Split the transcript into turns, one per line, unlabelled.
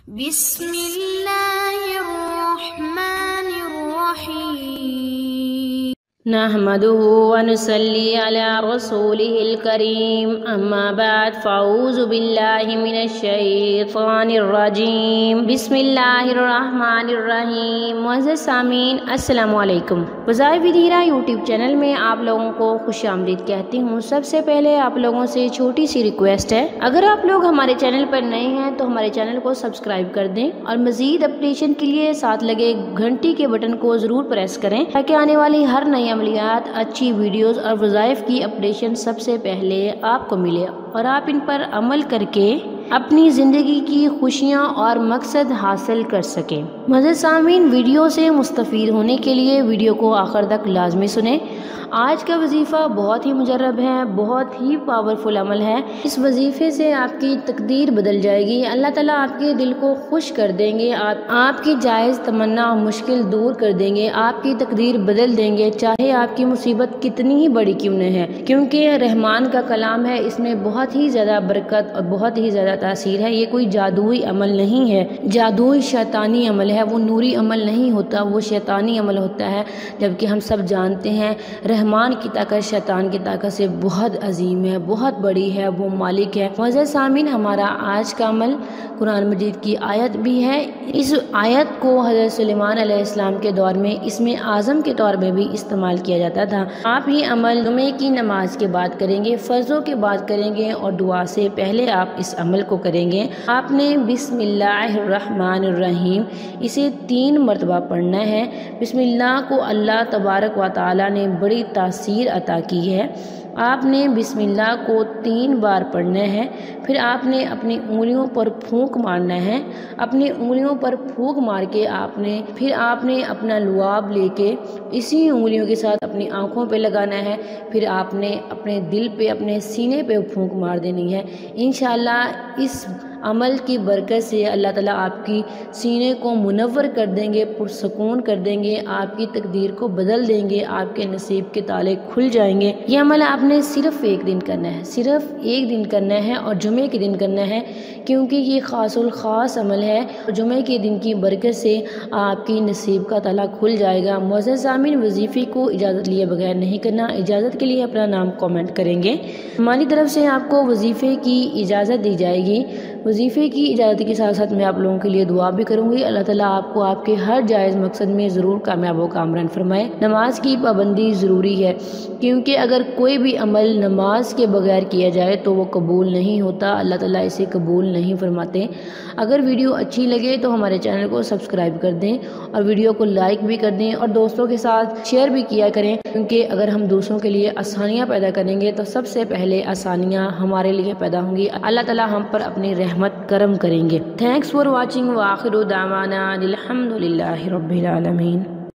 بسم اللہ الرحمن الرحیم
نحمده ونصلي على رسوله الكريم اما بعد فاعوذ باللہ من الشیطان الرجیم بسم اللہ الرحمن الرحیم۔ معزز سامعین السلام علیکم۔ وظائف ودیرہ یوٹیوب چینل میں آپ لوگوں کو خوش آمدید کہتی ہوں۔ سب سے پہلے آپ لوگوں سے چھوٹی سی ریکویسٹ ہے، اگر آپ لوگ ہمارے چینل پر نئے ہیں تو ہمارے چینل کو سبسکرائب کر دیں اور مزید اپڈیشن کے لیے ساتھ لگے گھنٹی کے بٹن کو ضرور پریس کریں تاکہ آنے والی ہر نئی عملیات، اچھی ویڈیوز اور وظائف کی اپڈیشن سب سے پہلے آپ کو ملے اور آپ ان پر عمل کر کے اپنی زندگی کی خوشیاں اور مقصد حاصل کر سکیں۔ معزز سامعین، ویڈیو سے مستفید ہونے کے لیے ویڈیو کو آخر تک لازمی سنیں۔ آج کا وظیفہ بہت ہی مجرب ہے، بہت ہی پاورفل عمل ہے۔ اس وظیفے سے آپ کی تقدیر بدل جائے گی، اللہ تعالیٰ آپ کے دل کو خوش کر دیں گے، آپ کی جائز تمنا اور مشکل دور کر دیں گے، آپ کی تقدیر بدل دیں گے، چاہے آپ کی مصیبت کتنی ہی بڑی کیوں نہ ہے، کیونکہ رحمان کا کلام ہے، اس میں بہت ہی زیادہ برکت اور بہت ہی زیادہ تاثیر ہے۔ یہ کوئی جادوئی عمل نہیں ہے، جادوئی شیطانی عمل ہے، وہ نوری عمل نہیں ہوتا، وہ شیطانی عمل ہوتا ہے، جبکہ ہم سب جانتے ہیں رحمان کی طاقت شیطان کی طاقت سے بہت عظیم ہے، بہت بڑی ہے، وہ مالک ہے۔ معزز سامعین، ہمارا آج کا عمل قرآن مجید کی آیت بھی ہے۔ اس آیت کو حضرت سلیمان علیہ السلام کے دور میں اسم اعظم کے طور میں بھی استعمال کیا جاتا تھا۔ آپ یہ عمل جمعے کی نماز کے بعد کریں گے، فرضوں کے بعد کریں گے اور دعا سے پہلے آپ اس عمل کو کریں گے۔ آپ نے بسم اللہ الرحمن الرحیم اسے 3 مرتبہ پڑھنا ہے۔ بسم اللہ کو اللہ تبارک و تعالی نے بڑی تاثیر عطا کی ہے۔ آپ نے بسم اللہ کو 3 بار پڑھنا ہے، پھر آپ نے اپنی انگلیوں پر پھونک مارنا ہے۔ اپنی انگلیوں پر پھونک مار کے پھر آپ نے اپنا لعاب لے کے اسی انگلیوں کے ساتھ اپنی آنکھوں پہ لگانا ہے، پھر آپ نے اپنے دل پہ، اپنے سینے پہ پھونک مار دینی ہے۔ انشاءاللہ اس عمل کی برکت سے اللہ تعالیٰ آپ کی سینے کو منور کر دیں گے، پرسکون کر دیں گے، آپ کی تقدیر کو بدل دیں گے، آپ کے نصیب کے تالے کھل جائیں گے۔ یہ عمل آپ نے صرف 1 دن کرنا ہے، صرف 1 دن کرنا ہے اور جمعے کے دن کرنا ہے، کیونکہ یہ خاص الخاص عمل ہے۔ جمعے کے دن کی برکت سے آپ کی نصیب کا تالا کھل جائے گا۔ معزز سامعین، وظیفے کو اجازت لیے بغیر نہیں کرنا۔ اجازت کے لیے اپنا نام کامنٹ کریں گے۔ ہماری طرف سے آپ کو وظیفے کی اجازت دی جائے گی۔ وظیفے کی اجازت کے ساتھ ساتھ میں آپ لوگوں کے لیے دعا بھی کروں گی۔ اللہ تعالیٰ آپ کو آپ کے ہر جائز مقصد میں ضرور کامیاب و کامران فرمائے۔ نماز کی پابندی ضروری ہے، کیونکہ اگر کوئی بھی عمل نماز کے بغیر کیا جائے تو وہ قبول نہیں ہوتا، اللہ تعالیٰ اسے قبول نہیں فرماتے۔ اگر ویڈیو اچھی لگے تو ہمارے چینل کو سبسکرائب کر دیں اور ویڈیو کو لائک بھی کر دیں اور دوستوں کے ساتھ شیئر بھی کیا کریں، کیونکہ اگر ہم دوسروں کے لیے آسانیاں پیدا کریں گے تو سب سے پہلے آسانیاں ہمارے لیے پیدا ہوں گی۔ اللہ تعالیٰ ہم پر اپنی رحمت کرم کریں گے۔ تھینکس فار واچنگ، وآخر دعوانا الحمد للہ رب العالمین۔